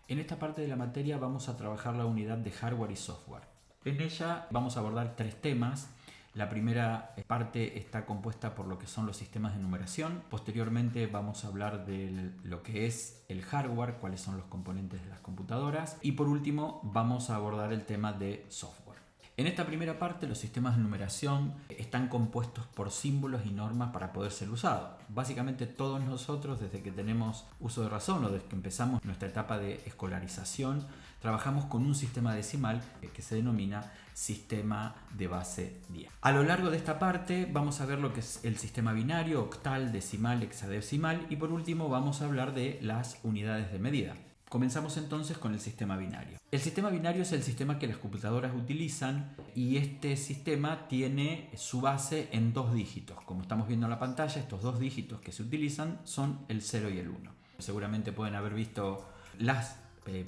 En esta parte de la materia vamos a trabajar la unidad de hardware y software. En ella vamos a abordar tres temas. La primera parte está compuesta por lo que son los sistemas de numeración. Posteriormente vamos a hablar de lo que es el hardware, cuáles son los componentes de las computadoras. Y por último vamos a abordar el tema de software. En esta primera parte los sistemas de numeración están compuestos por símbolos y normas para poder ser usados. Básicamente todos nosotros, desde que tenemos uso de razón o desde que empezamos nuestra etapa de escolarización, trabajamos con un sistema decimal que se denomina sistema de base 10. A lo largo de esta parte vamos a ver lo que es el sistema binario, octal, decimal, hexadecimal y por último vamos a hablar de las unidades de medida. Comenzamos entonces con el sistema binario. El sistema binario es el sistema que las computadoras utilizan y este sistema tiene su base en dos dígitos. Como estamos viendo en la pantalla, estos dos dígitos que se utilizan son el 0 y el 1. Seguramente pueden haber visto las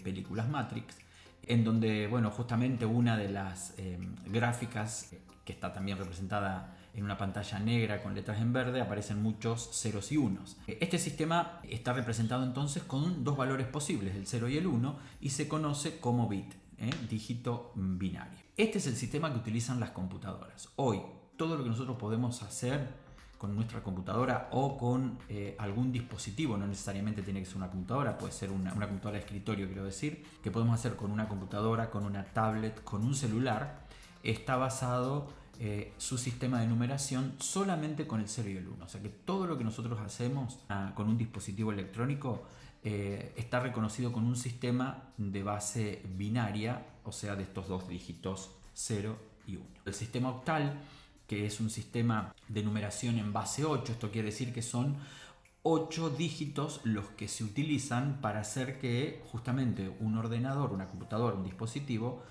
películas Matrix, en donde, justamente una de las gráficas que está también representada en una pantalla negra con letras en verde, aparecen muchos ceros y unos. Este sistema está representado entonces con dos valores posibles, el 0 y el 1, y se conoce como bit, dígito binario. Este es el sistema que utilizan las computadoras. Hoy, todo lo que nosotros podemos hacer con nuestra computadora o con algún dispositivo, no necesariamente tiene que ser una computadora, puede ser una computadora de escritorio, quiero decir, que podemos hacer con una computadora, con una tablet, con un celular, está basado su sistema de numeración solamente con el 0 y el 1. O sea que todo lo que nosotros hacemos con un dispositivo electrónico está reconocido con un sistema de base binaria, o sea de estos dos dígitos 0 y 1. El sistema octal, que es un sistema de numeración en base 8, esto quiere decir que son 8 dígitos los que se utilizan para hacer que justamente un ordenador, una computadora, un dispositivo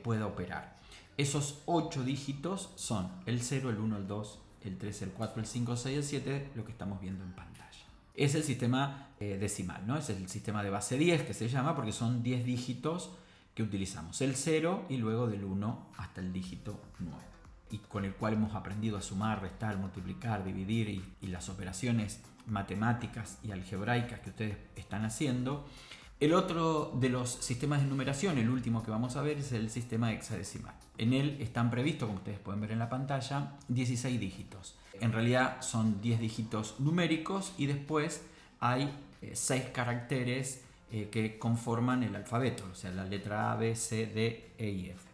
pueda operar. Esos 8 dígitos son el 0, el 1, el 2, el 3, el 4, el 5, el 6, el 7, lo que estamos viendo en pantalla. Es el sistema decimal, ¿no? Es el sistema de base 10 que se llama porque son 10 dígitos que utilizamos. El 0 y luego del 1 hasta el dígito 9. Y con el cual hemos aprendido a sumar, restar, multiplicar, dividir y las operaciones matemáticas y algebraicas que ustedes están haciendo. El otro de los sistemas de numeración, el último que vamos a ver, es el sistema hexadecimal. En él están previstos, como ustedes pueden ver en la pantalla, 16 dígitos. En realidad son 10 dígitos numéricos y después hay 6 caracteres que conforman el alfabeto, o sea, la letra A, B, C, D, E y F.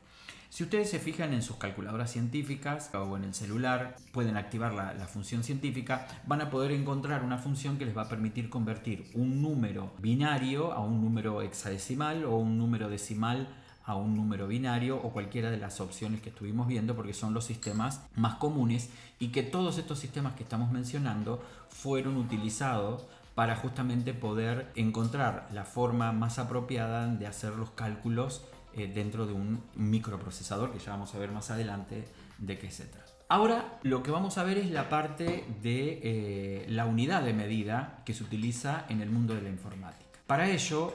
Si ustedes se fijan en sus calculadoras científicas o en el celular, pueden activar la función científica, van a poder encontrar una función que les va a permitir convertir un número binario a un número hexadecimal o un número decimal a un número binario o cualquiera de las opciones que estuvimos viendo, porque son los sistemas más comunes y que todos estos sistemas que estamos mencionando fueron utilizados para justamente poder encontrar la forma más apropiada de hacer los cálculos dentro de un microprocesador, que ya vamos a ver más adelante de qué se trata. Ahora lo que vamos a ver es la parte de la unidad de medida que se utiliza en el mundo de la informática. Para ello,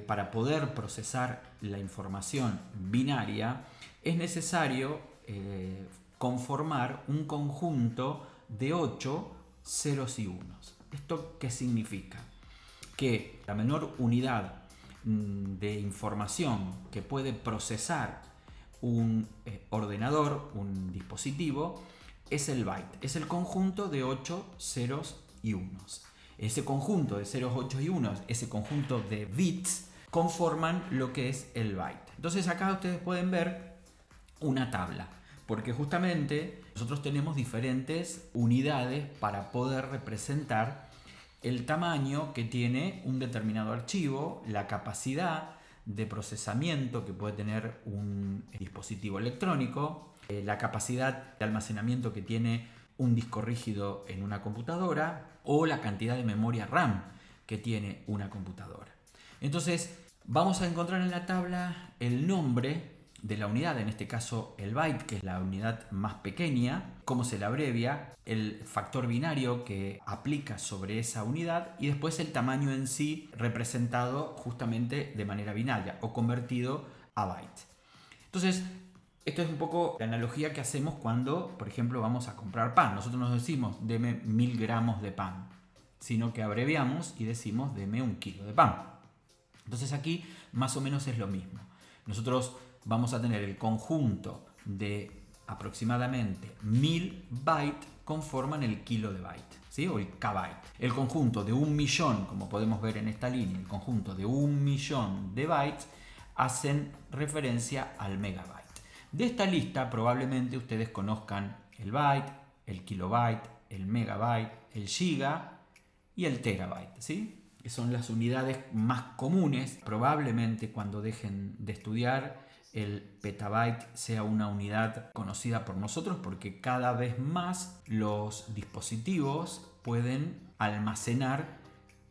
para poder procesar la información binaria, es necesario conformar un conjunto de 8 ceros y unos. ¿Esto qué significa? Que la menor unidad de información que puede procesar un ordenador, un dispositivo, es el byte, es el conjunto de 8 ceros y unos. Ese conjunto de ceros, 8 y unos, ese conjunto de bits conforman lo que es el byte. Entonces acá ustedes pueden ver una tabla, porque justamente nosotros tenemos diferentes unidades para poder representar el tamaño que tiene un determinado archivo, la capacidad de procesamiento que puede tener un dispositivo electrónico, la capacidad de almacenamiento que tiene un disco rígido en una computadora o la cantidad de memoria RAM que tiene una computadora. Entonces vamos a encontrar en la tabla el nombre de la unidad, en este caso el byte, que es la unidad más pequeña, cómo se la abrevia, el factor binario que aplica sobre esa unidad y después el tamaño en sí representado justamente de manera binaria o convertido a byte. Entonces, esto es un poco la analogía que hacemos cuando, por ejemplo, vamos a comprar pan. Nosotros nos decimos, deme 1000 gramos de pan, sino que abreviamos y decimos, deme 1 kilo de pan. Entonces aquí más o menos es lo mismo. Nosotros vamos a tener el conjunto de aproximadamente 1000 bytes conforman el kilo de byte, ¿sí? O el kbyte. El conjunto de 1.000.000, como podemos ver en esta línea, el conjunto de 1.000.000 de bytes hacen referencia al megabyte. De esta lista probablemente ustedes conozcan el byte, el kilobyte, el megabyte, el giga y el terabyte, ¿sí? Que son las unidades más comunes. Probablemente cuando dejen de estudiar el petabyte sea una unidad conocida por nosotros, porque cada vez más los dispositivos pueden almacenar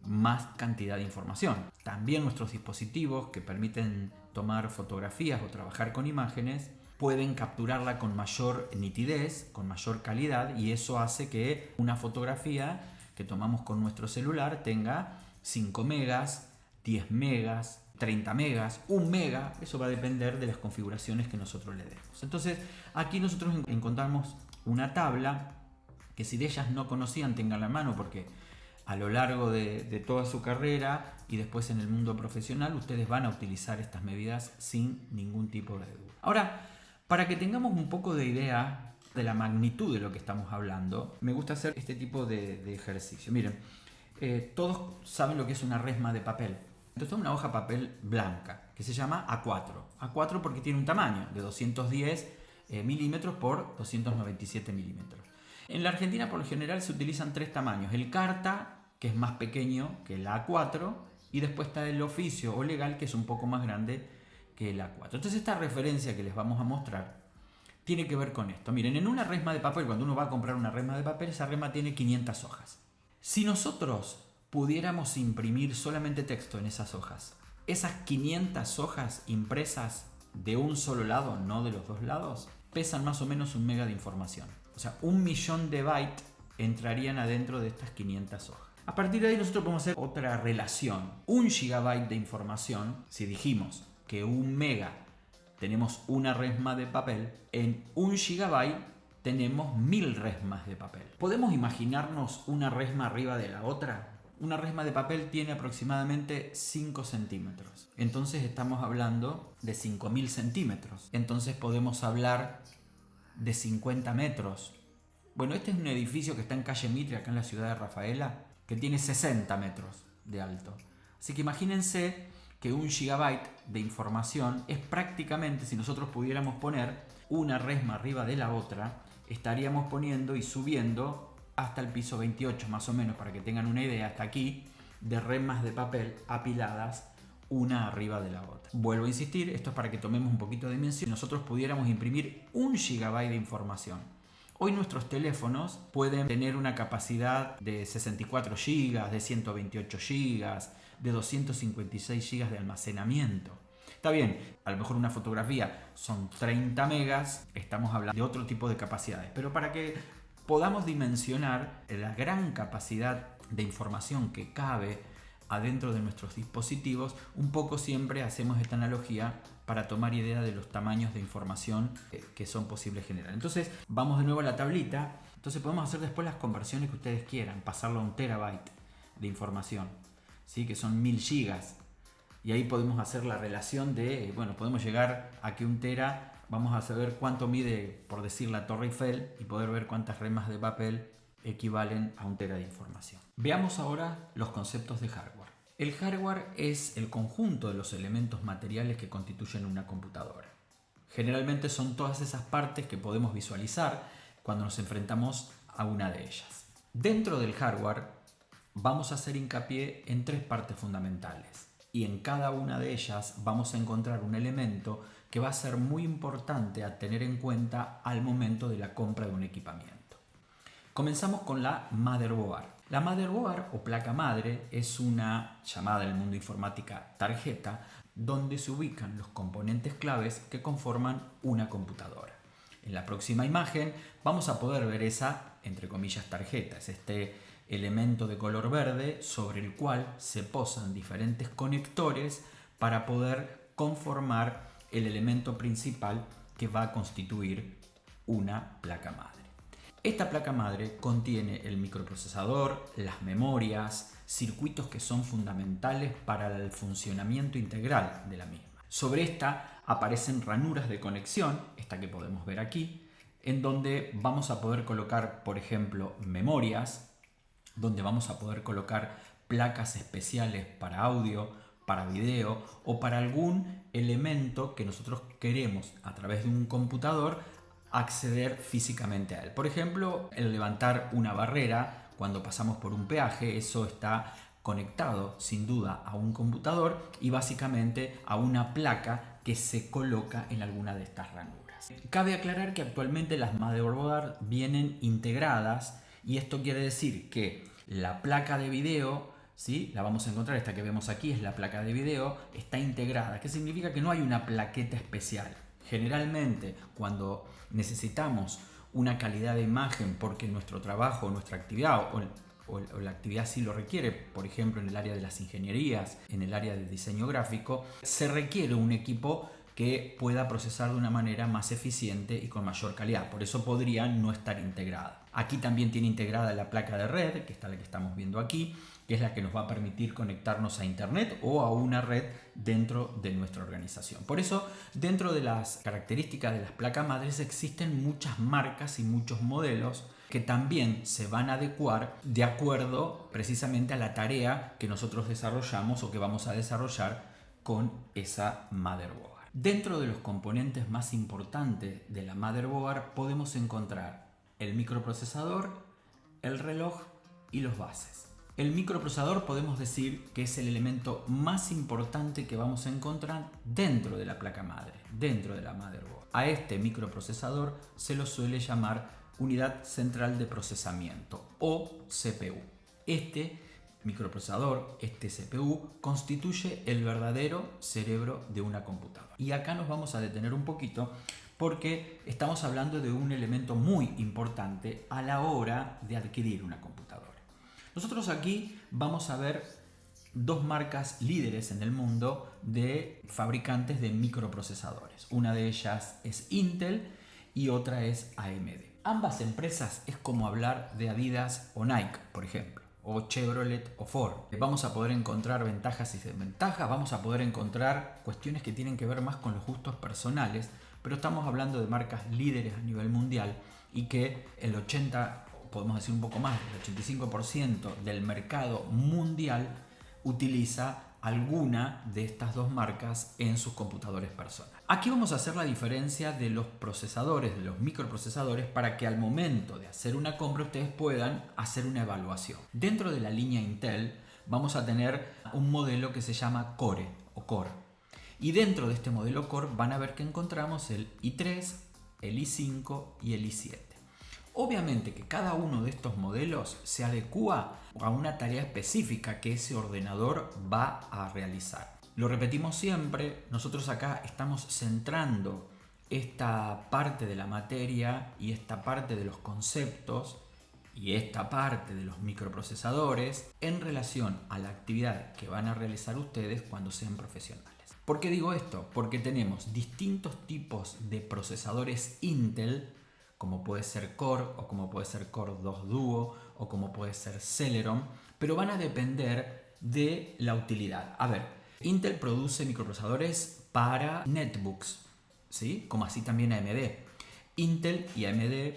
más cantidad de información. También nuestros dispositivos que permiten tomar fotografías o trabajar con imágenes pueden capturarla con mayor nitidez, con mayor calidad, y eso hace que una fotografía que tomamos con nuestro celular tenga 5 megas, 10 megas, 30 megas, 1 mega. Eso va a depender de las configuraciones que nosotros le demos. Entonces aquí nosotros encontramos una tabla que, si de ellas no conocían, tengan la mano, porque a lo largo de toda su carrera y después en el mundo profesional ustedes van a utilizar estas medidas sin ningún tipo de duda. Ahora, para que tengamos un poco de idea de la magnitud de lo que estamos hablando, me gusta hacer este tipo de ejercicio. Miren, todos saben lo que es una resma de papel. Entonces es una hoja de papel blanca que se llama A4. A4 porque tiene un tamaño de 210 milímetros por 297 milímetros. En la Argentina por lo general se utilizan 3 tamaños. El carta, que es más pequeño que el A4, y después está el oficio o legal, que es un poco más grande que el A4. Entonces esta referencia que les vamos a mostrar tiene que ver con esto. Miren, en una resma de papel, cuando uno va a comprar una resma de papel, esa resma tiene 500 hojas. Si nosotros pudiéramos imprimir solamente texto en esas hojas, esas 500 hojas impresas de un solo lado, no de los dos lados, pesan más o menos 1 mega de información. O sea, 1.000.000 de bytes entrarían adentro de estas 500 hojas. A partir de ahí nosotros podemos hacer otra relación. 1 gigabyte de información, si dijimos que 1 mega tenemos una resma de papel, en 1 gigabyte tenemos 1000 resmas de papel. ¿Podemos imaginarnos una resma arriba de la otra? Una resma de papel tiene aproximadamente 5 centímetros. Entonces estamos hablando de 5000 centímetros. Entonces podemos hablar de 50 metros. Bueno, este es un edificio que está en calle Mitre, acá en la ciudad de Rafaela, que tiene 60 metros de alto. Así que imagínense que 1 gigabyte de información es prácticamente, si nosotros pudiéramos poner una resma arriba de la otra, estaríamos poniendo y subiendo hasta el piso 28 más o menos, para que tengan una idea, hasta aquí, de resmas de papel apiladas una arriba de la otra. Vuelvo a insistir, esto es para que tomemos un poquito de dimensión. Si nosotros pudiéramos imprimir 1 gigabyte de información, hoy nuestros teléfonos pueden tener una capacidad de 64 gigas, de 128 gigas, de 256 gigas de almacenamiento. Está bien, a lo mejor una fotografía son 30 megas, estamos hablando de otro tipo de capacidades, pero para que podamos dimensionar la gran capacidad de información que cabe adentro de nuestros dispositivos, un poco siempre hacemos esta analogía para tomar idea de los tamaños de información que son posibles generar. Entonces vamos de nuevo a la tablita. Entonces podemos hacer después las conversiones que ustedes quieran, pasarlo a 1 terabyte de información, ¿sí? Que son 1000 gigas. Y ahí podemos hacer la relación de, bueno, podemos llegar a que 1 tera, vamos a saber cuánto mide, por decir, la Torre Eiffel, y poder ver cuántas resmas de papel equivalen a 1 tera de información. Veamos ahora los conceptos de hardware. El hardware es el conjunto de los elementos materiales que constituyen una computadora. Generalmente son todas esas partes que podemos visualizar cuando nos enfrentamos a una de ellas. Dentro del hardware vamos a hacer hincapié en 3 partes fundamentales, y en cada una de ellas vamos a encontrar un elemento que va a ser muy importante a tener en cuenta al momento de la compra de un equipamiento. Comenzamos con la motherboard. La motherboard o placa madre es una, llamada en el mundo informática, tarjeta, donde se ubican los componentes claves que conforman una computadora. En la próxima imagen vamos a poder ver esa, entre comillas, tarjeta. Es este elemento de color verde sobre el cual se posan diferentes conectores para poder conformar el elemento principal que va a constituir una placa madre. Esta placa madre contiene el microprocesador, las memorias, circuitos que son fundamentales para el funcionamiento integral de la misma. Sobre esta aparecen ranuras de conexión, esta que podemos ver aquí, en donde vamos a poder colocar, por ejemplo, memorias, donde vamos a poder colocar placas especiales para audio, para video o para algún elemento que nosotros queremos a través de un computador acceder físicamente a él. Por ejemplo, el levantar una barrera cuando pasamos por un peaje, eso está conectado sin duda a un computador y básicamente a una placa que se coloca en alguna de estas ranuras. Cabe aclarar que actualmente las motherboard vienen integradas y esto quiere decir que la placa de video, ¿sí? La vamos a encontrar, esta que vemos aquí es la placa de video, está integrada. ¿Qué significa? Que no hay una plaqueta especial. Generalmente, cuando necesitamos una calidad de imagen porque nuestro trabajo, nuestra actividad o la actividad sí lo requiere, por ejemplo en el área de las ingenierías, en el área de diseño gráfico, se requiere un equipo que pueda procesar de una manera más eficiente y con mayor calidad. Por eso podría no estar integrada. Aquí también tiene integrada la placa de red, que está la que estamos viendo aquí, que es la que nos va a permitir conectarnos a internet o a una red dentro de nuestra organización. Por eso, dentro de las características de las placas madres existen muchas marcas y muchos modelos que también se van a adecuar de acuerdo precisamente a la tarea que nosotros desarrollamos o que vamos a desarrollar con esa motherboard. Dentro de los componentes más importantes de la motherboard podemos encontrar el microprocesador, el reloj y los bases. El microprocesador podemos decir que es el elemento más importante que vamos a encontrar dentro de la placa madre, dentro de la motherboard. A este microprocesador se lo suele llamar unidad central de procesamiento o CPU. Este microprocesador, este CPU, constituye el verdadero cerebro de una computadora. Y acá nos vamos a detener un poquito porque estamos hablando de un elemento muy importante a la hora de adquirir una computadora. Nosotros aquí vamos a ver dos marcas líderes en el mundo de fabricantes de microprocesadores. Una de ellas es Intel y otra es AMD. Ambas empresas es como hablar de Adidas o Nike, por ejemplo, o Chevrolet o Ford. Vamos a poder encontrar ventajas y desventajas, vamos a poder encontrar cuestiones que tienen que ver más con los gustos personales, pero estamos hablando de marcas líderes a nivel mundial y que el 80%, podemos decir un poco más, el 85% del mercado mundial utiliza alguna de estas dos marcas en sus computadores personales. Aquí vamos a hacer la diferencia de los procesadores, de los microprocesadores, para que al momento de hacer una compra ustedes puedan hacer una evaluación. Dentro de la línea Intel vamos a tener un modelo que se llama Core o Core. Y dentro de este modelo Core van a ver que encontramos el i3, el i5 y el i7. Obviamente que cada uno de estos modelos se adecúa a una tarea específica que ese ordenador va a realizar. Lo repetimos siempre, nosotros acá estamos centrando esta parte de la materia y esta parte de los conceptos y esta parte de los microprocesadores en relación a la actividad que van a realizar ustedes cuando sean profesionales. ¿Por qué digo esto? Porque tenemos distintos tipos de procesadores Intel, como puede ser Core o como puede ser Core 2 Duo o como puede ser Celeron, pero van a depender de la utilidad. A ver, Intel produce microprocesadores para netbooks, ¿sí? Como así también AMD. Intel y AMD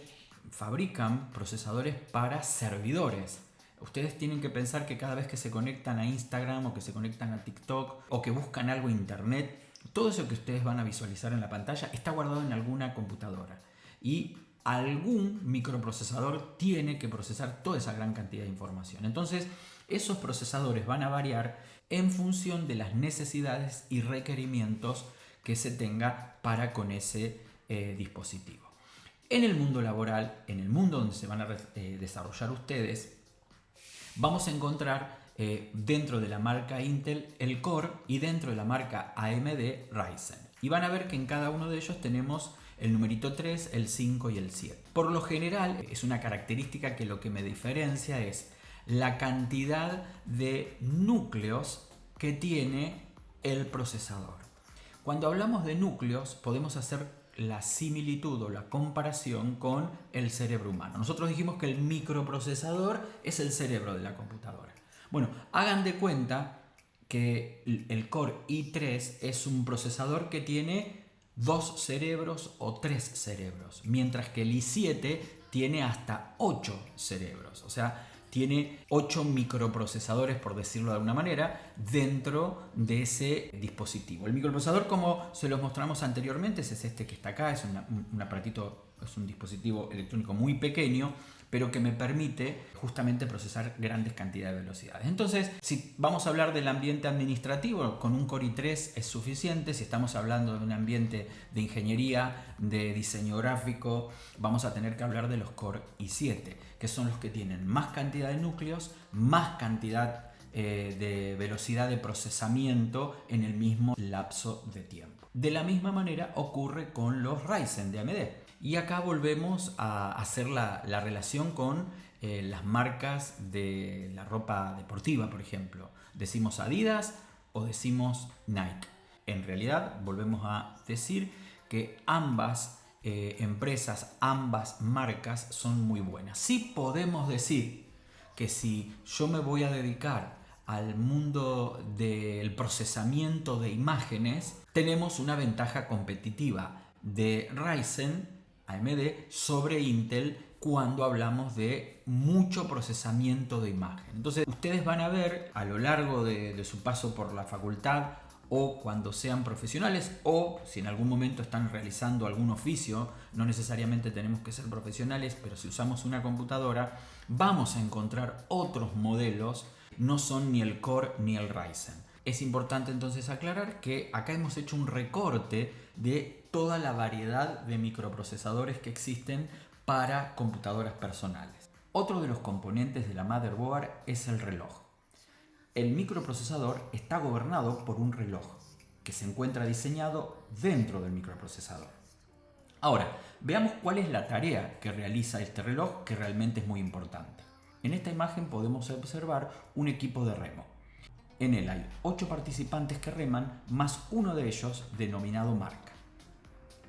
fabrican procesadores para servidores. Ustedes tienen que pensar que cada vez que se conectan a Instagram o que se conectan a TikTok o que buscan algo en internet, todo eso que ustedes van a visualizar en la pantalla está guardado en alguna computadora. Y algún microprocesador tiene que procesar toda esa gran cantidad de información. Entonces, esos procesadores van a variar en función de las necesidades y requerimientos que se tenga para con ese dispositivo. En el mundo laboral, en el mundo donde se van a desarrollar ustedes, vamos a encontrar dentro de la marca Intel el Core y dentro de la marca AMD Ryzen. Y van a ver que en cada uno de ellos tenemos el numerito 3, el 5 y el 7. Por lo general es una característica que lo que me diferencia es la cantidad de núcleos que tiene el procesador. Cuando hablamos de núcleos podemos hacer la similitud o la comparación con el cerebro humano. Nosotros dijimos que el microprocesador es el cerebro de la computadora. Bueno, hagan de cuenta que el Core i3 es un procesador que tiene 2 cerebros o 3 cerebros, mientras que el i7 tiene hasta 8 cerebros. O sea, tiene 8 microprocesadores, por decirlo de alguna manera, dentro de ese dispositivo. El microprocesador, como se los mostramos anteriormente, es este que está acá, es un aparatito, es un dispositivo electrónico muy pequeño, pero que me permite justamente procesar grandes cantidades de velocidades. Entonces, si vamos a hablar del ambiente administrativo, con un Core i3 es suficiente. Si estamos hablando de un ambiente de ingeniería, de diseño gráfico, vamos a tener que hablar de los Core i7, que son los que tienen más cantidad de núcleos, más cantidad de velocidad de procesamiento en el mismo lapso de tiempo. De la misma manera ocurre con los Ryzen de AMD. Y acá volvemos a hacer la relación con las marcas de la ropa deportiva, por ejemplo. Decimos Adidas o decimos Nike. En realidad volvemos a decir que ambas empresas, ambas marcas son muy buenas. Sí podemos decir que si yo me voy a dedicar al mundo del procesamiento de imágenes, tenemos una ventaja competitiva de Ryzen AMD sobre Intel cuando hablamos de mucho procesamiento de imagen. Entonces ustedes van a ver a lo largo de su paso por la facultad, o cuando sean profesionales, o si en algún momento están realizando algún oficio, no necesariamente tenemos que ser profesionales, pero si usamos una computadora vamos a encontrar otros modelos, no son ni el Core ni el Ryzen. Es importante entonces aclarar que acá hemos hecho un recorte de toda la variedad de microprocesadores que existen para computadoras personales. Otro de los componentes de la motherboard es el reloj. El microprocesador está gobernado por un reloj que se encuentra diseñado dentro del microprocesador. Ahora, veamos cuál es la tarea que realiza este reloj, que realmente es muy importante. En esta imagen podemos observar un equipo de remo. En él hay 8 participantes que reman, más uno de ellos denominado marca.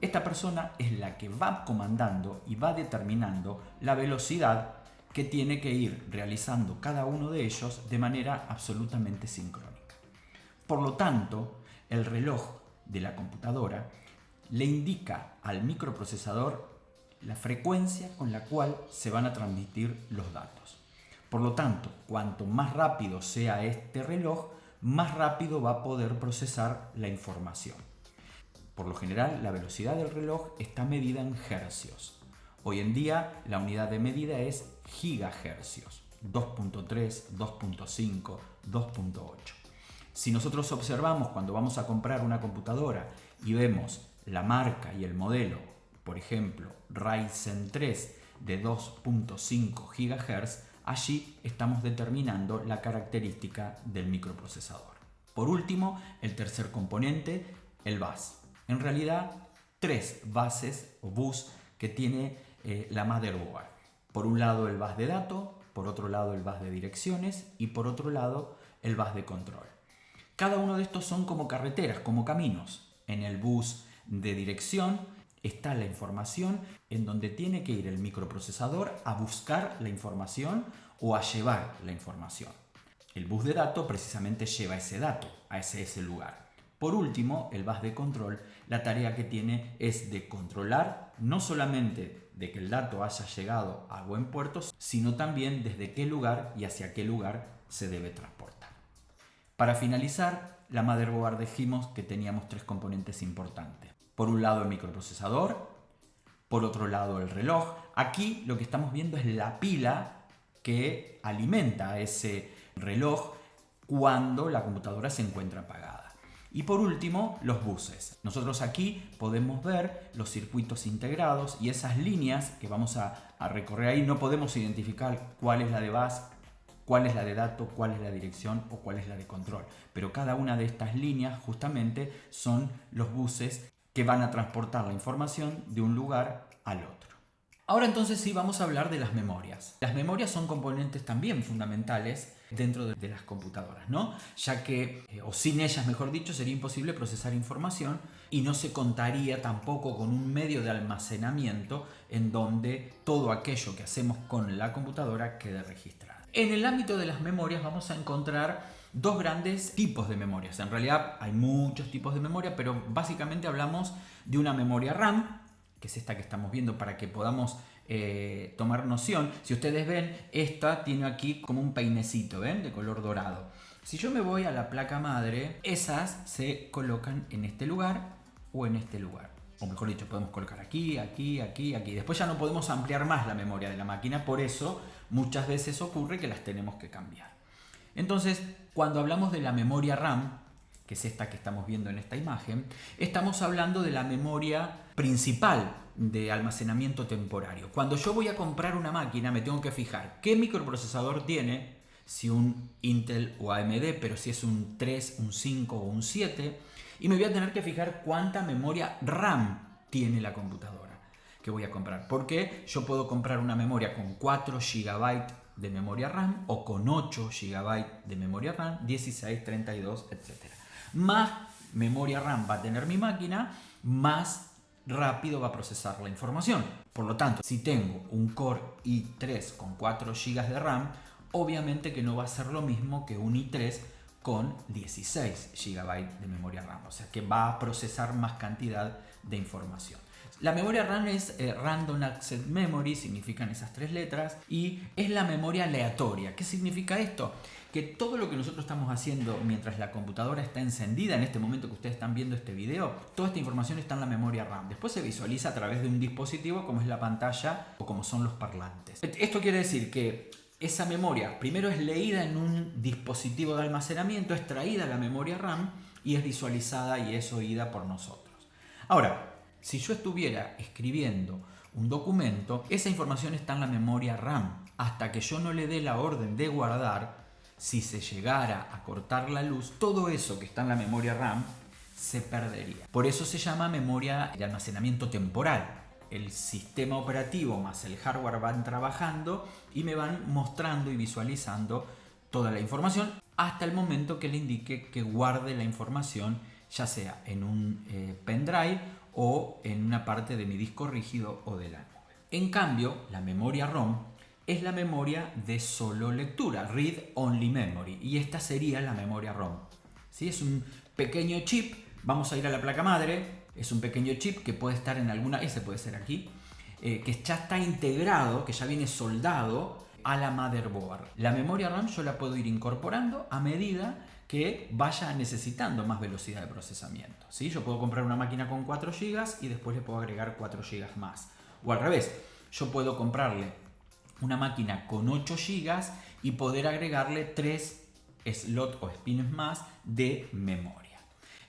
Esta persona es la que va comandando y va determinando la velocidad que tiene que ir realizando cada uno de ellos de manera absolutamente sincrónica. Por lo tanto, el reloj de la computadora le indica al microprocesador la frecuencia con la cual se van a transmitir los datos. Por lo tanto, cuanto más rápido sea este reloj, más rápido va a poder procesar la información. Por lo general, la velocidad del reloj está medida en hercios. Hoy en día, la unidad de medida es gigahercios, 2.3, 2.5, 2.8. Si nosotros observamos cuando vamos a comprar una computadora y vemos la marca y el modelo, por ejemplo, Ryzen 3 de 2.5 GHz, allí estamos determinando la característica del microprocesador. Por último, el tercer componente, el bus. En realidad, 3 bases o bus que tiene la motherboard. Por un lado el bus de datos, por otro lado el bus de direcciones y por otro lado el bus de control. Cada uno de estos son como carreteras, como caminos. En el bus de dirección está la información en donde tiene que ir el microprocesador a buscar la información o a llevar la información. El bus de datos precisamente lleva ese dato a ese lugar. Por último, el bus de control, la tarea que tiene es de controlar no solamente de que el dato haya llegado a buen puerto, sino también desde qué lugar y hacia qué lugar se debe transportar. Para finalizar, la motherboard dijimos que teníamos 3 componentes importantes. Por un lado el microprocesador, por otro lado el reloj. Aquí lo que estamos viendo es la pila que alimenta a ese reloj cuando la computadora se encuentra apagada. Y por último, los buses. Nosotros aquí podemos ver los circuitos integrados y esas líneas que vamos a recorrer ahí. No podemos identificar cuál es la de bus, cuál es la de datos, cuál es la dirección o cuál es la de control. Pero cada una de estas líneas justamente son los buses que van a transportar la información de un lugar al otro. Ahora entonces sí vamos a hablar de las memorias. Las memorias son componentes también fundamentales dentro de las computadoras, ¿no? Ya que, o sin ellas mejor dicho, sería imposible procesar información y no se contaría tampoco con un medio de almacenamiento en donde todo aquello que hacemos con la computadora quede registrado. En el ámbito de las memorias vamos a encontrar dos grandes tipos de memorias. En realidad hay muchos tipos de memoria, pero básicamente hablamos de una memoria RAM, que es esta que estamos viendo para que podamos tomar noción. Si ustedes ven, esta tiene aquí como un peinecito, ¿ven? De color dorado. Si yo me voy a la placa madre, esas se colocan en este lugar o en este lugar. O mejor dicho, podemos colocar aquí, aquí, aquí, aquí. Después ya no podemos ampliar más la memoria de la máquina, por eso muchas veces ocurre que las tenemos que cambiar. Entonces, cuando hablamos de la memoria RAM, que es esta que estamos viendo en esta imagen, estamos hablando de la memoria principal de almacenamiento temporario. Cuando yo voy a comprar una máquina me tengo que fijar qué microprocesador tiene, si un Intel o AMD, pero si es un 3, un 5 o un 7, y me voy a tener que fijar cuánta memoria RAM tiene la computadora que voy a comprar, porque yo puedo comprar una memoria con 4 GB de memoria RAM o con 8 GB de memoria RAM, 16, 32, etc. Más memoria RAM va a tener mi máquina, más rápido va a procesar la información. Por lo tanto, si tengo un Core i3 con 4 GB de RAM, obviamente que no va a ser lo mismo que un i3 con 16 GB de memoria RAM. O sea que va a procesar más cantidad de información. La memoria RAM es Random Access Memory, significan esas 3 letras, y es la memoria aleatoria. ¿Qué significa esto? Que todo lo que nosotros estamos haciendo mientras la computadora está encendida, en este momento que ustedes están viendo este video, toda esta información está en la memoria RAM. Después se visualiza a través de un dispositivo como es la pantalla o como son los parlantes. Esto quiere decir que esa memoria primero es leída en un dispositivo de almacenamiento, es traída a la memoria RAM y es visualizada y es oída por nosotros. Ahora, si yo estuviera escribiendo un documento, esa información está en la memoria RAM. Hasta que yo no le dé la orden de guardar, si se llegara a cortar la luz, todo eso que está en la memoria RAM se perdería. Por eso se llama memoria de almacenamiento temporal. El sistema operativo más el hardware van trabajando y me van mostrando y visualizando toda la información hasta el momento que le indique que guarde la información, ya sea en un pendrive o en una parte de mi disco rígido o de la nube. En cambio, la memoria ROM es la memoria de solo lectura, Read Only Memory, y esta sería la memoria ROM. ¿Sí? Es un pequeño chip, vamos a ir a la placa madre, es un pequeño chip que puede estar en alguna, ese puede ser aquí, que ya está integrado, que ya viene soldado a la motherboard. La memoria RAM yo la puedo ir incorporando a medida que vaya necesitando más velocidad de procesamiento. ¿Sí? Yo puedo comprar una máquina con 4 GB y después le puedo agregar 4 GB más. O al revés, yo puedo comprarle una máquina con 8 GB y poder agregarle 3 slots o spins más de memoria.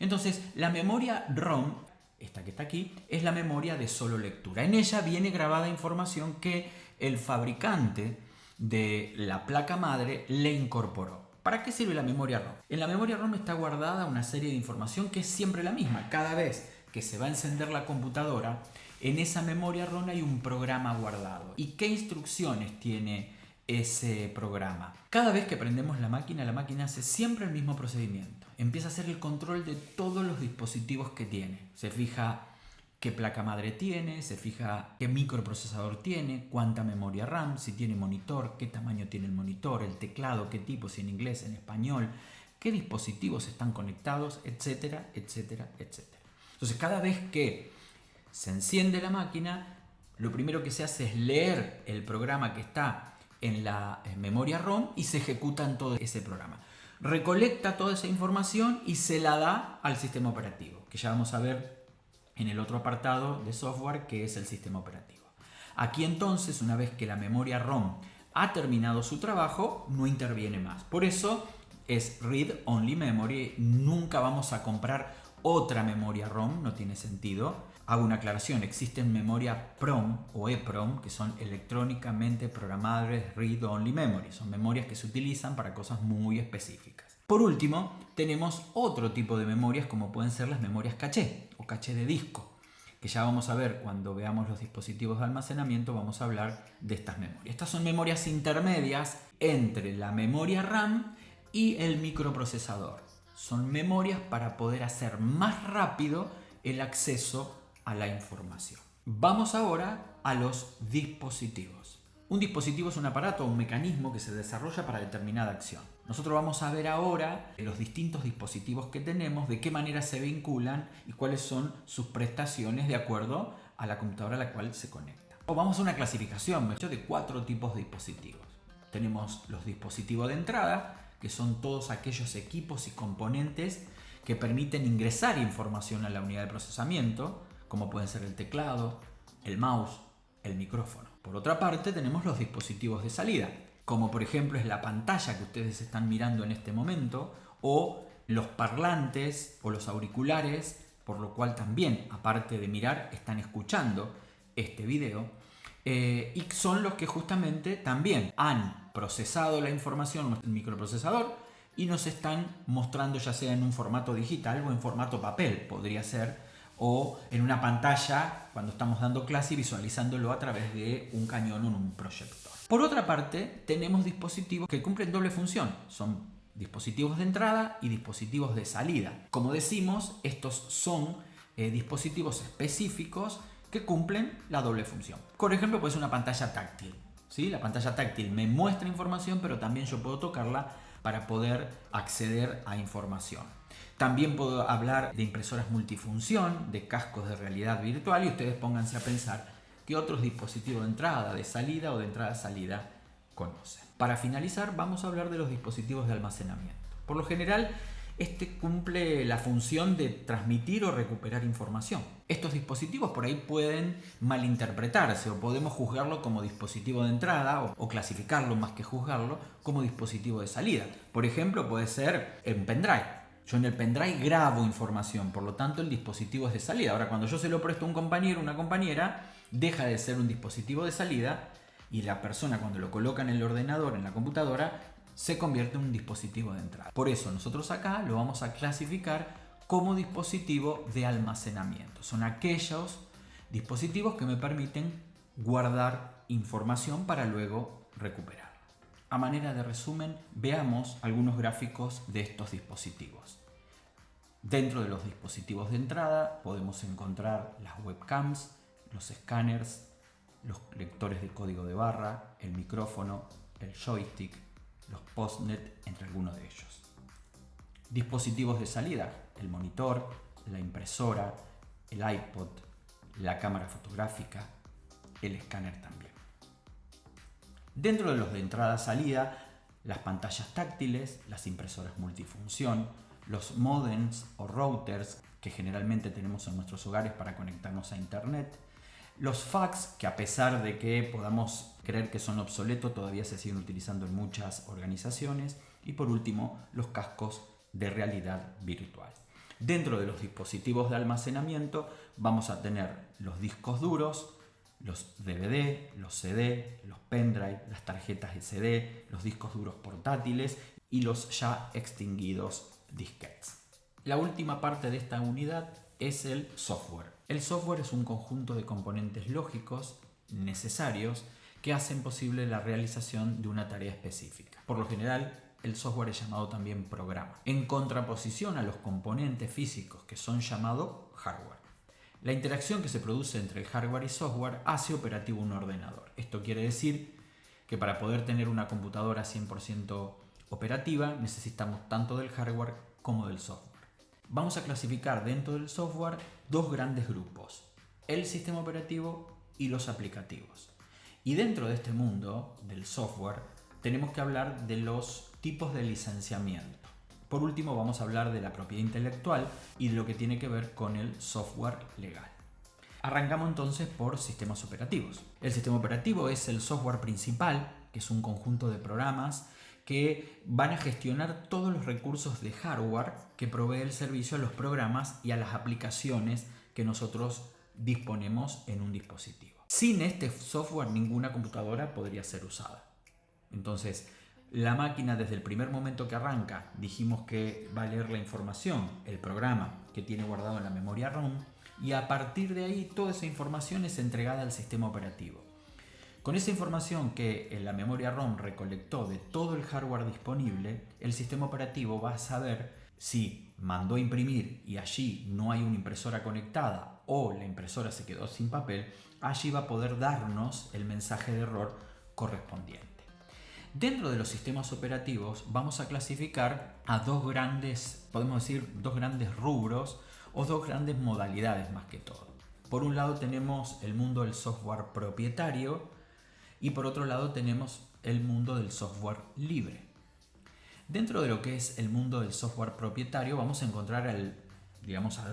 Entonces, la memoria ROM, esta que está aquí, es la memoria de solo lectura. En ella viene grabada información que el fabricante de la placa madre le incorporó. ¿Para qué sirve la memoria ROM? En la memoria ROM está guardada una serie de información que es siempre la misma. Cada vez que se va a encender la computadora, en esa memoria ROM hay un programa guardado. ¿Y qué instrucciones tiene ese programa? Cada vez que prendemos la máquina hace siempre el mismo procedimiento. Empieza a hacer el control de todos los dispositivos que tiene. Se fija qué placa madre tiene, se fija qué microprocesador tiene, cuánta memoria RAM, si tiene monitor, qué tamaño tiene el monitor, el teclado, qué tipo, si en inglés, en español, qué dispositivos están conectados, etcétera, etcétera, etcétera. Entonces, cada vez que se enciende la máquina, lo primero que se hace es leer el programa que está en la memoria ROM y se ejecuta en todo ese programa. Recolecta toda esa información y se la da al sistema operativo, que ya vamos a ver en el otro apartado de software, que es el sistema operativo. Aquí entonces, una vez que la memoria ROM ha terminado su trabajo, no interviene más. Por eso es Read Only Memory. Nunca vamos a comprar otra memoria ROM, no tiene sentido. Hago una aclaración, existen memoria PROM o EPROM, que son electrónicamente programables Read Only Memory. Son memorias que se utilizan para cosas muy específicas. Por último, tenemos otro tipo de memorias como pueden ser las memorias caché o caché de disco, que ya vamos a ver cuando veamos los dispositivos de almacenamiento, vamos a hablar de estas memorias. Estas son memorias intermedias entre la memoria RAM y el microprocesador. Son memorias para poder hacer más rápido el acceso a la información. Vamos ahora a los dispositivos. Un dispositivo es un aparato o un mecanismo que se desarrolla para determinada acción. Nosotros vamos a ver ahora los distintos dispositivos que tenemos, de qué manera se vinculan y cuáles son sus prestaciones de acuerdo a la computadora a la cual se conecta. Vamos a una clasificación de 4 tipos de dispositivos. Tenemos los dispositivos de entrada, que son todos aquellos equipos y componentes que permiten ingresar información a la unidad de procesamiento, como pueden ser el teclado, el mouse, el micrófono. Por otra parte, tenemos los dispositivos de salida, como por ejemplo es la pantalla que ustedes están mirando en este momento, o los parlantes o los auriculares, por lo cual también, aparte de mirar, están escuchando este video, y son los que justamente también han procesado la información en el microprocesador y nos están mostrando, ya sea en un formato digital o en formato papel, podría ser, o en una pantalla cuando estamos dando clase y visualizándolo a través de un cañón o un proyector. Por otra parte, tenemos dispositivos que cumplen doble función. Son dispositivos de entrada y dispositivos de salida. Como decimos, estos son dispositivos específicos que cumplen la doble función. Por ejemplo, puede ser una pantalla táctil. ¿Sí? La pantalla táctil me muestra información, pero también yo puedo tocarla para poder acceder a información. También puedo hablar de impresoras multifunción, de cascos de realidad virtual, y ustedes pónganse a pensar qué otros dispositivos de entrada, de salida o de entrada-salida conocen. Para finalizar, vamos a hablar de los dispositivos de almacenamiento. Por lo general, este cumple la función de transmitir o recuperar información. Estos dispositivos por ahí pueden malinterpretarse o podemos juzgarlo como dispositivo de entrada o clasificarlo más que juzgarlo como dispositivo de salida. Por ejemplo, puede ser un pendrive. Yo en el pendrive grabo información, por lo tanto el dispositivo es de salida. Ahora, cuando yo se lo presto a un compañero o una compañera, deja de ser un dispositivo de salida y la persona cuando lo coloca en el ordenador, en la computadora, se convierte en un dispositivo de entrada. Por eso nosotros acá lo vamos a clasificar como dispositivo de almacenamiento. Son aquellos dispositivos que me permiten guardar información para luego recuperarla. A manera de resumen, veamos algunos gráficos de estos dispositivos. Dentro de los dispositivos de entrada podemos encontrar las webcams, los escáneres, los lectores de código de barra, el micrófono, el joystick, los postnet, entre algunos de ellos. Dispositivos de salida, el monitor, la impresora, el iPod, la cámara fotográfica, el escáner también. Dentro de los de entrada-salida, las pantallas táctiles, las impresoras multifunción, los modems o routers que generalmente tenemos en nuestros hogares para conectarnos a internet, los fax, que a pesar de que podamos creer que son obsoletos, todavía se siguen utilizando en muchas organizaciones, y por último, los cascos de realidad virtual. Dentro de los dispositivos de almacenamiento vamos a tener los discos duros, los DVD, los CD, los pendrive, las tarjetas SD, los discos duros portátiles y los ya extinguidos disquetes. La última parte de esta unidad es el software. El software es un conjunto de componentes lógicos necesarios que hacen posible la realización de una tarea específica. Por lo general, el software es llamado también programa, en contraposición a los componentes físicos que son llamados hardware. La interacción que se produce entre el hardware y software hace operativo un ordenador. Esto quiere decir que para poder tener una computadora 100% operativa necesitamos tanto del hardware como del software. Vamos a clasificar dentro del software dos grandes grupos, el sistema operativo y los aplicativos. Y dentro de este mundo del software tenemos que hablar de los tipos de licenciamiento. Por último, vamos a hablar de la propiedad intelectual y de lo que tiene que ver con el software legal. Arrancamos entonces por sistemas operativos. El sistema operativo es el software principal, que es un conjunto de programas que van a gestionar todos los recursos de hardware que provee el servicio a los programas y a las aplicaciones que nosotros disponemos en un dispositivo. Sin este software, ninguna computadora podría ser usada. Entonces, la máquina desde el primer momento que arranca, dijimos que va a leer la información, el programa que tiene guardado en la memoria ROM, y a partir de ahí toda esa información es entregada al sistema operativo. Con esa información que la memoria ROM recolectó de todo el hardware disponible, el sistema operativo va a saber si mandó a imprimir y allí no hay una impresora conectada o la impresora se quedó sin papel, allí va a poder darnos el mensaje de error correspondiente. Dentro de los sistemas operativos vamos a clasificar a dos grandes rubros o dos grandes modalidades más que todo. Por un lado tenemos el mundo del software propietario y por otro lado tenemos el mundo del software libre. Dentro de lo que es el mundo del software propietario vamos a encontrar al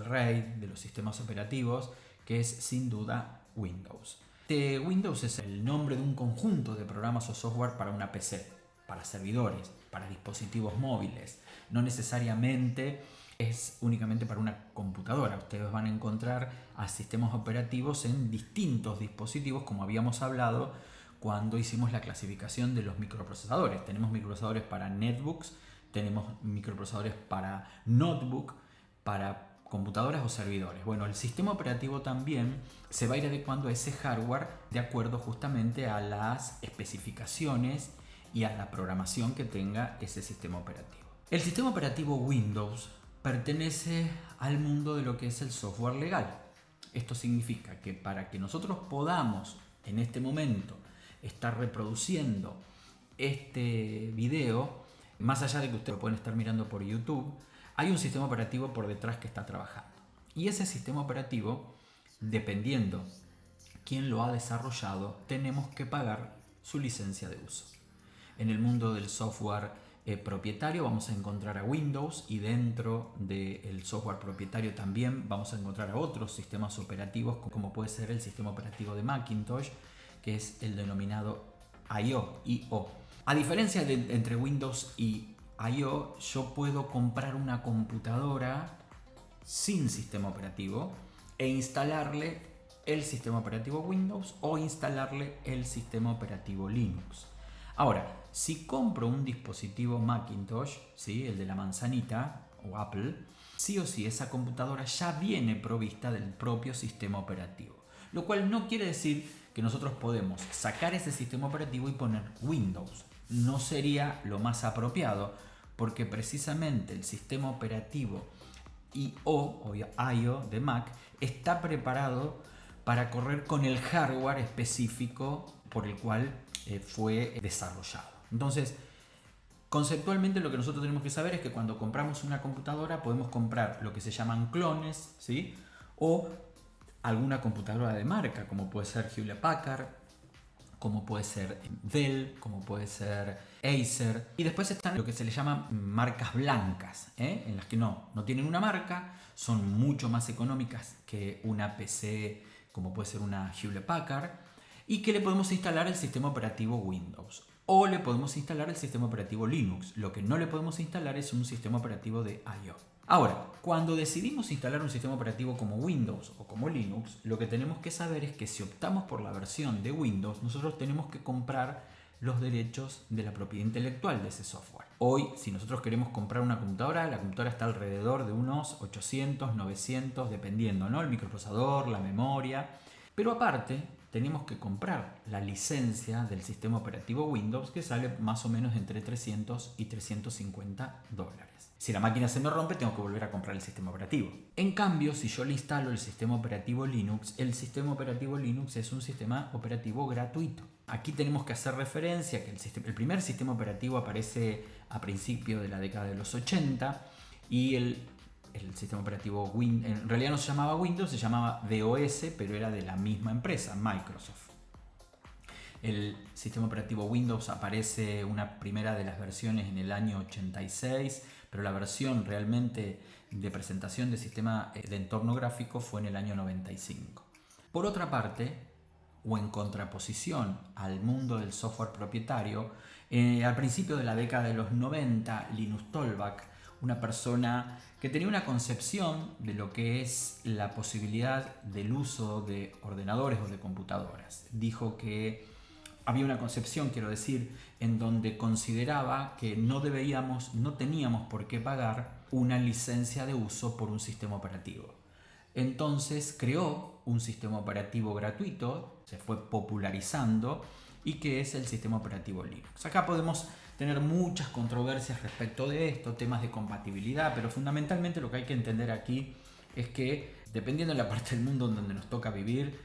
rey de los sistemas operativos, que es sin duda Windows. Windows es el nombre de un conjunto de programas o software para una PC, para servidores, para dispositivos móviles. No necesariamente es únicamente para una computadora. Ustedes van a encontrar a sistemas operativos en distintos dispositivos, como habíamos hablado cuando hicimos la clasificación de los microprocesadores. Tenemos microprocesadores para netbooks, tenemos microprocesadores para notebook, para computadoras o servidores. Bueno, el sistema operativo también se va a ir adecuando a ese hardware de acuerdo justamente a las especificaciones y a la programación que tenga ese sistema operativo. El sistema operativo Windows pertenece al mundo de lo que es el software legal. Esto significa que para que nosotros podamos en este momento estar reproduciendo este video, más allá de que ustedes lo pueden estar mirando por YouTube, hay un sistema operativo por detrás que está trabajando. Y ese sistema operativo, dependiendo quién lo ha desarrollado, tenemos que pagar su licencia de uso. En el mundo del software propietario vamos a encontrar a Windows, y dentro del software propietario también vamos a encontrar a otros sistemas operativos, como puede ser el sistema operativo de Macintosh, que es el denominado I.O. A diferencia entre Windows y I.O., yo puedo comprar una computadora sin sistema operativo e instalarle el sistema operativo Windows o instalarle el sistema operativo Linux. Ahora, si compro un dispositivo Macintosh, ¿sí?, el de la manzanita o Apple, sí o sí esa computadora ya viene provista del propio sistema operativo. Lo cual no quiere decir que nosotros podemos sacar ese sistema operativo y poner Windows. No sería lo más apropiado, porque precisamente el sistema operativo I.O. de Mac está preparado para correr con el hardware específico por el cual fue desarrollado. Entonces, conceptualmente lo que nosotros tenemos que saber es que cuando compramos una computadora podemos comprar lo que se llaman clones, ¿sí?, o alguna computadora de marca, como puede ser Hewlett Packard, como puede ser Dell, como puede ser Acer. Y después están lo que se le llaman marcas blancas, en las que no tienen una marca, son mucho más económicas que una PC, como puede ser una Hewlett Packard, y que le podemos instalar el sistema operativo Windows. O le podemos instalar el sistema operativo Linux. Lo que no le podemos instalar es un sistema operativo de I.O. Ahora, cuando decidimos instalar un sistema operativo como Windows o como Linux, lo que tenemos que saber es que si optamos por la versión de Windows, nosotros tenemos que comprar los derechos de la propiedad intelectual de ese software. Hoy, si nosotros queremos comprar una computadora, la computadora está alrededor de unos 800, 900, dependiendo, ¿no?, el microprocesador, la memoria. Pero aparte, tenemos que comprar la licencia del sistema operativo Windows, que sale más o menos entre 300 y 350 dólares. Si la máquina se me rompe, tengo que volver a comprar el sistema operativo. En cambio, si yo le instalo el sistema operativo Linux, el sistema operativo Linux es un sistema operativo gratuito. Aquí tenemos que hacer referencia a que el primer sistema operativo aparece a principios de la década de los 80 y el sistema operativo en realidad no se llamaba Windows, se llamaba DOS, pero era de la misma empresa, Microsoft. El sistema operativo Windows aparece una primera de las versiones en el año 86, pero la versión realmente de presentación de sistema de entorno gráfico fue en el año 95. Por otra parte, o en contraposición al mundo del software propietario, al principio de la década de los 90, Linus Torvalds, una persona que tenía una concepción de lo que es la posibilidad del uso de ordenadores o de computadoras. Dijo que había una concepción, quiero decir, en donde consideraba que no teníamos por qué pagar una licencia de uso por un sistema operativo. entonces creó un sistema operativo gratuito, se fue popularizando, y que es el sistema operativo Linux. Acá podemos tener muchas controversias respecto de esto, temas de compatibilidad, pero fundamentalmente lo que hay que entender aquí es que dependiendo de la parte del mundo donde nos toca vivir,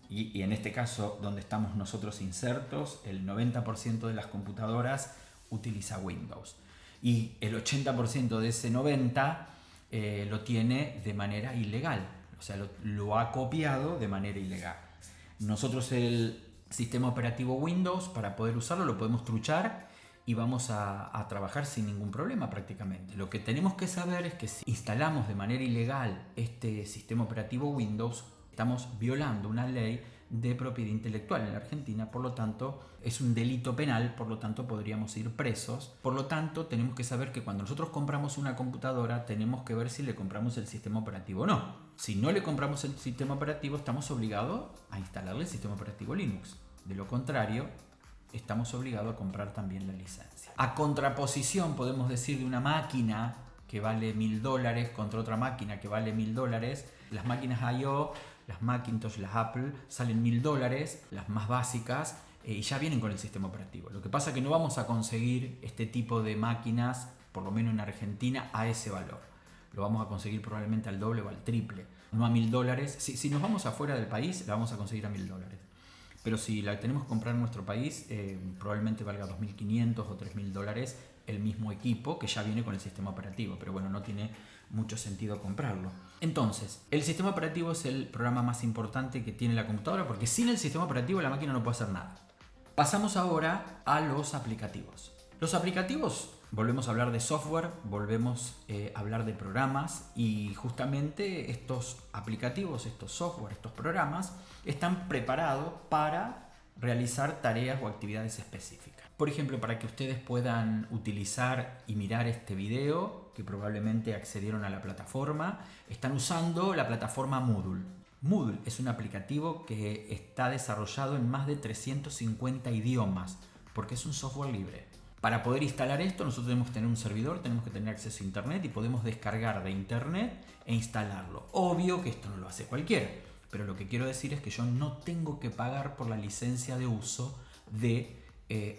y en este caso donde estamos nosotros insertos, el 90% de las computadoras utiliza Windows. Y el 80% de ese 90% lo tiene de manera ilegal, o sea, lo ha copiado de manera ilegal. Nosotros el sistema operativo Windows, para poder usarlo, lo podemos truchar y vamos a trabajar sin ningún problema prácticamente. Lo que tenemos que saber es que si instalamos de manera ilegal este sistema operativo Windows, estamos violando una ley de propiedad intelectual en la Argentina, por lo tanto es un delito penal, por lo tanto podríamos ir presos. Por lo tanto tenemos que saber que cuando nosotros compramos una computadora tenemos que ver si le compramos el sistema operativo o no. Si no le compramos el sistema operativo, estamos obligados a instalarle el sistema operativo Linux. De lo contrario, estamos obligados a comprar también la licencia. A contraposición, podemos decir, de una máquina que vale $1000 contra otra máquina que vale $1000, las máquinas I/O, las Macintosh, las Apple, salen $1000, las más básicas, y ya vienen con el sistema operativo. Lo que pasa es que no vamos a conseguir este tipo de máquinas, por lo menos en Argentina, a ese valor. Lo vamos a conseguir probablemente al doble o al triple, no a $1000. Si nos vamos afuera del país, la vamos a conseguir a $1000. Pero si la tenemos que comprar en nuestro país, probablemente valga $2500 o $3000 el mismo equipo que ya viene con el sistema operativo. Pero bueno, no tiene mucho sentido comprarlo. Entonces, el sistema operativo es el programa más importante que tiene la computadora, porque sin el sistema operativo la máquina no puede hacer nada. Pasamos ahora a los aplicativos. Los aplicativos, volvemos a hablar de software, volvemos a hablar de programas, y justamente estos aplicativos, estos software, estos programas están preparados para realizar tareas o actividades específicas. Por ejemplo, para que ustedes puedan utilizar y mirar este video, que probablemente accedieron a la plataforma, están usando la plataforma Moodle. Moodle es un aplicativo que está desarrollado en más de 350 idiomas, porque es un software libre. Para poder instalar esto, nosotros tenemos que tener un servidor, tenemos que tener acceso a internet y podemos descargar de internet e instalarlo. Obvio que esto no lo hace cualquiera, pero lo que quiero decir es que yo no tengo que pagar por la licencia de uso de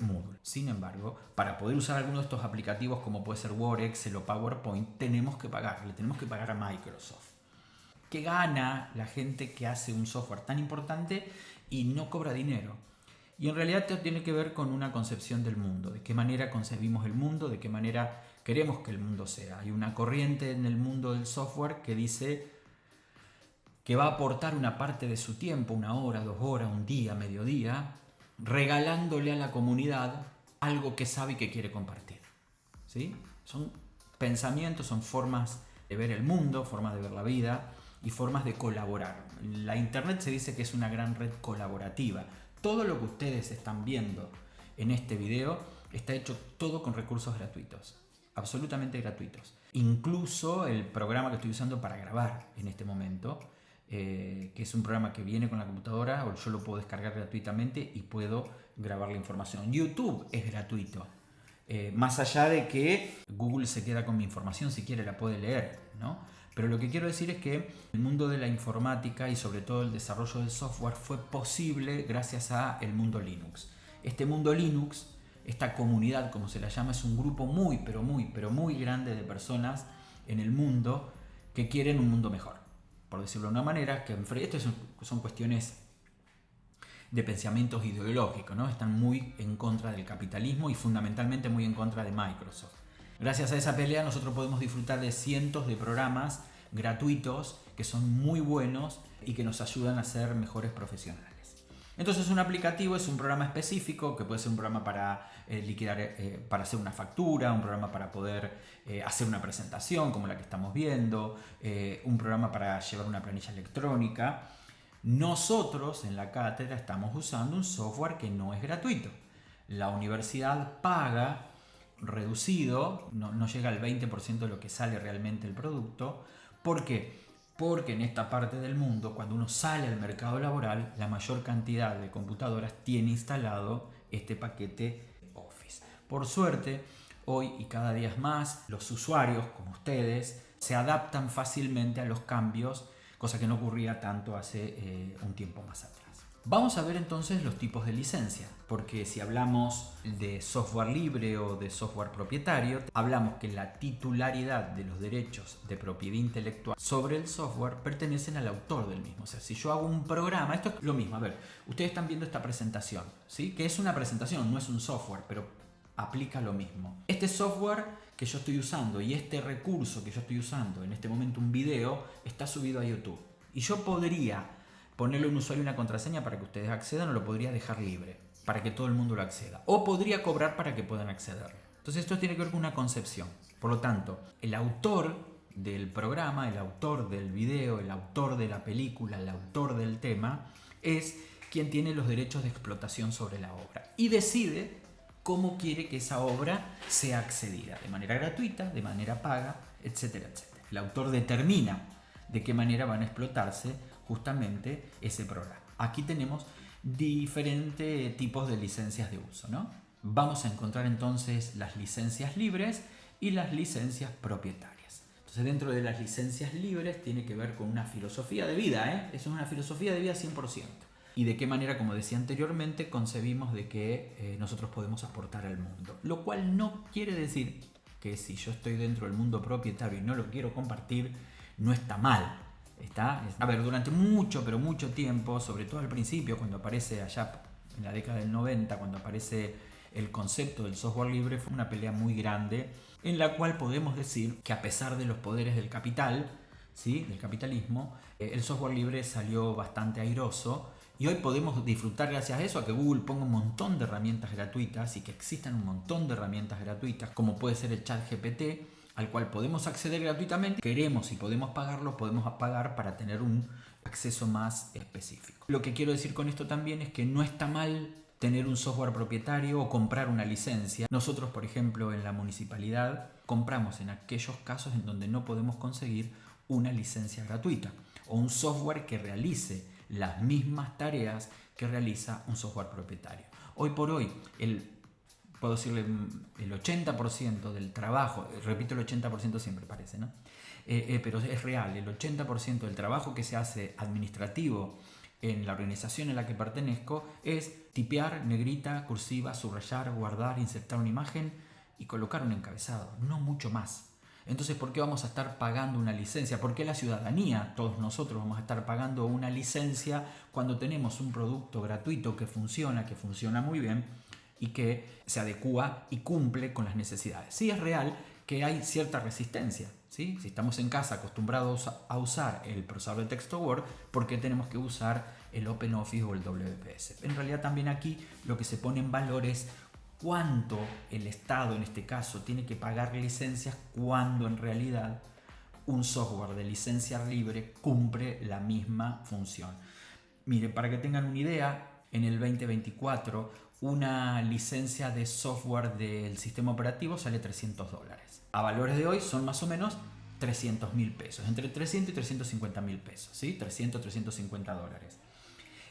Moodle. Sin embargo, para poder usar alguno de estos aplicativos, como puede ser Word, Excel o PowerPoint, tenemos que pagar, le tenemos que pagar a Microsoft. ¿Qué gana la gente que hace un software tan importante y no cobra dinero? Y en realidad esto tiene que ver con una concepción del mundo, de qué manera concebimos el mundo, de qué manera queremos que el mundo sea. Hay una corriente en el mundo del software que dice que va a aportar una parte de su tiempo, 1 hora, 2 horas, un día, mediodía, regalándole a la comunidad algo que sabe y que quiere compartir. ¿Sí? Son pensamientos, son formas de ver el mundo, formas de ver la vida y formas de colaborar. La internet se dice que es una gran red colaborativa. Todo lo que ustedes están viendo en este video está hecho todo con recursos gratuitos, absolutamente gratuitos. Incluso el programa que estoy usando para grabar en este momento, que es un programa que viene con la computadora, o yo lo puedo descargar gratuitamente y puedo grabar la información. YouTube es gratuito. Más allá de que Google se queda con mi información, si quiere la puede leer, ¿no? Pero lo que quiero decir es que el mundo de la informática y sobre todo el desarrollo del software fue posible gracias al mundo Linux. Este mundo Linux, esta comunidad como se la llama, es un grupo muy grande de personas en el mundo que quieren un mundo mejor, por decirlo de una manera, que estas son cuestiones de pensamientos ideológicos, ¿no? Están muy en contra del capitalismo y fundamentalmente muy en contra de Microsoft. Gracias a esa pelea nosotros podemos disfrutar de cientos de programas gratuitos que son muy buenos y que nos ayudan a ser mejores profesionales. Entonces un aplicativo es un programa específico que puede ser un programa para liquidar, para hacer una factura, un programa para poder hacer una presentación como la que estamos viendo, un programa para llevar una planilla electrónica. Nosotros en la cátedra estamos usando un software que no es gratuito. La universidad paga reducido, no llega al 20% de lo que sale realmente el producto. ¿Por qué? Porque en esta parte del mundo, cuando uno sale al mercado laboral, la mayor cantidad de computadoras tiene instalado este paquete Office. Por suerte, hoy y cada día más, los usuarios como ustedes se adaptan fácilmente a los cambios, cosa que no ocurría tanto hace un tiempo más atrás. Vamos a ver entonces los tipos de licencia, porque si hablamos de software libre o de software propietario, hablamos que la titularidad de los derechos de propiedad intelectual sobre el software pertenecen al autor del mismo. O sea, si yo hago un programa, esto es lo mismo. A ver, ustedes están viendo esta presentación, ¿sí? Que es una presentación, no es un software, pero aplica lo mismo. Este software que yo estoy usando y este recurso que yo estoy usando, en este momento un video, está subido a YouTube. Y yo podría ponerle un usuario y una contraseña para que ustedes accedan, o lo podría dejar libre para que todo el mundo lo acceda, o podría cobrar para que puedan acceder. Entonces esto tiene que ver con una concepción. Por lo tanto, el autor del programa, el autor del video, el autor de la película, el autor del tema, es quien tiene los derechos de explotación sobre la obra y decide cómo quiere que esa obra sea accedida, de manera gratuita, de manera paga, etcétera, etcétera. El autor determina de qué manera van a explotarse justamente ese programa. Aquí tenemos diferentes tipos de licencias de uso, ¿no? Vamos a encontrar entonces las licencias libres y las licencias propietarias. Entonces, dentro de las licencias libres tiene que ver con una filosofía de vida, ¿eh? Eso es una filosofía de vida 100%. Y de qué manera, como decía anteriormente, concebimos de que nosotros podemos aportar al mundo. Lo cual no quiere decir que si yo estoy dentro del mundo propietario y no lo quiero compartir, no está mal. A ver, durante mucho, pero mucho tiempo, sobre todo al principio, cuando aparece allá en la década del 90, cuando aparece el concepto del software libre, fue una pelea muy grande en la cual podemos decir que a pesar de los poderes del capital, ¿sí?, del capitalismo, el software libre salió bastante airoso. Y hoy podemos disfrutar gracias a eso, a que Google ponga un montón de herramientas gratuitas y que existan un montón de herramientas gratuitas, como puede ser el ChatGPT, al cual podemos acceder gratuitamente. Queremos y podemos pagarlo, podemos pagar para tener un acceso más específico. Lo que quiero decir con esto también es que no está mal tener un software propietario o comprar una licencia. Nosotros, por ejemplo, en la municipalidad compramos en aquellos casos en donde no podemos conseguir una licencia gratuita o un software que realice las mismas tareas que realiza un software propietario. Hoy por hoy, puedo decirle, el 80% del trabajo, repito el 80% siempre parece, ¿no? Pero es real, el 80% del trabajo que se hace administrativo en la organización en la que pertenezco es tipear, negrita, cursiva, subrayar, guardar, insertar una imagen y colocar un encabezado, no mucho más. Entonces, ¿por qué vamos a estar pagando una licencia? ¿Por qué la ciudadanía, todos nosotros, vamos a estar pagando una licencia cuando tenemos un producto gratuito que funciona muy bien y que se adecúa y cumple con las necesidades? Sí, es real que hay cierta resistencia, ¿sí? Si estamos en casa acostumbrados a usar el procesador de texto Word, ¿por qué tenemos que usar el OpenOffice o el WPS? En realidad también aquí lo que se pone en valor es cuánto el Estado, en este caso, tiene que pagar licencias cuando en realidad un software de licencia libre cumple la misma función. Miren, para que tengan una idea, en el 2024 una licencia de software del sistema operativo sale $300. A valores de hoy son más o menos 300.000 pesos, entre 300 y 350.000 pesos, ¿sí? 300, 350 dólares.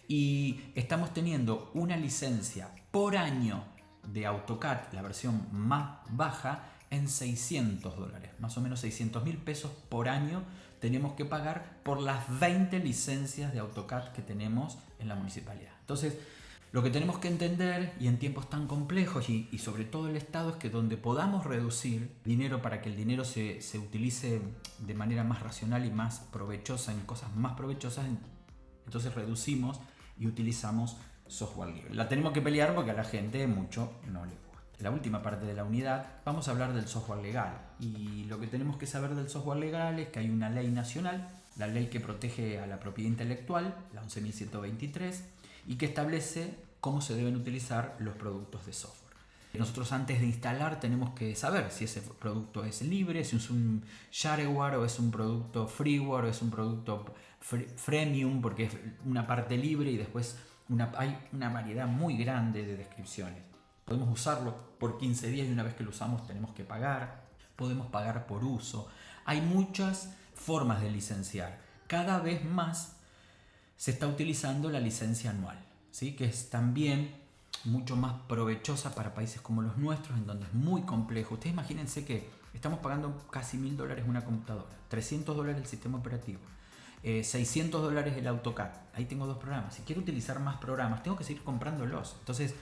Y estamos teniendo una licencia por año de AutoCAD, la versión más baja, en $600, más o menos 600.000 pesos por año tenemos que pagar por las 20 licencias de AutoCAD que tenemos en la municipalidad. Entonces, lo que tenemos que entender, y en tiempos tan complejos y sobre todo el Estado, es que donde podamos reducir dinero para que el dinero se utilice de manera más racional y más provechosa, en cosas más provechosas, entonces reducimos y utilizamos software libre. La tenemos que pelear porque a la gente mucho no le gusta. En la última parte de la unidad vamos a hablar del software legal, y lo que tenemos que saber del software legal es que hay una ley nacional, la ley que protege a la propiedad intelectual, la 11.123, y que establece cómo se deben utilizar los productos de software. Nosotros, antes de instalar, tenemos que saber si ese producto es libre, si es un shareware o es un producto freeware o es un producto freemium, porque es una parte libre y después hay una variedad muy grande de descripciones. Podemos usarlo por 15 días y una vez que lo usamos tenemos que pagar. Podemos pagar por uso. Hay muchas formas de licenciar. Cada vez más se está utilizando la licencia anual, ¿sí? Que es también mucho más provechosa para países como los nuestros, en donde es muy complejo. Ustedes imagínense que estamos pagando casi $1000 una computadora, $300 el sistema operativo, $600 el AutoCAD. Ahí tengo 2 programas. Si quiero utilizar más programas, tengo que seguir comprándolos. Entonces,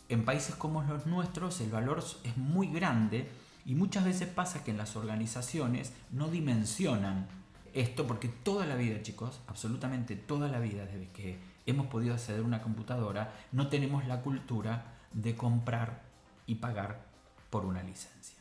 en países como los nuestros, el valor es muy grande y muchas veces pasa que en las organizaciones no dimensionan esto, porque toda la vida, chicos, absolutamente toda la vida, desde que hemos podido acceder a una computadora, no tenemos la cultura de comprar y pagar por una licencia.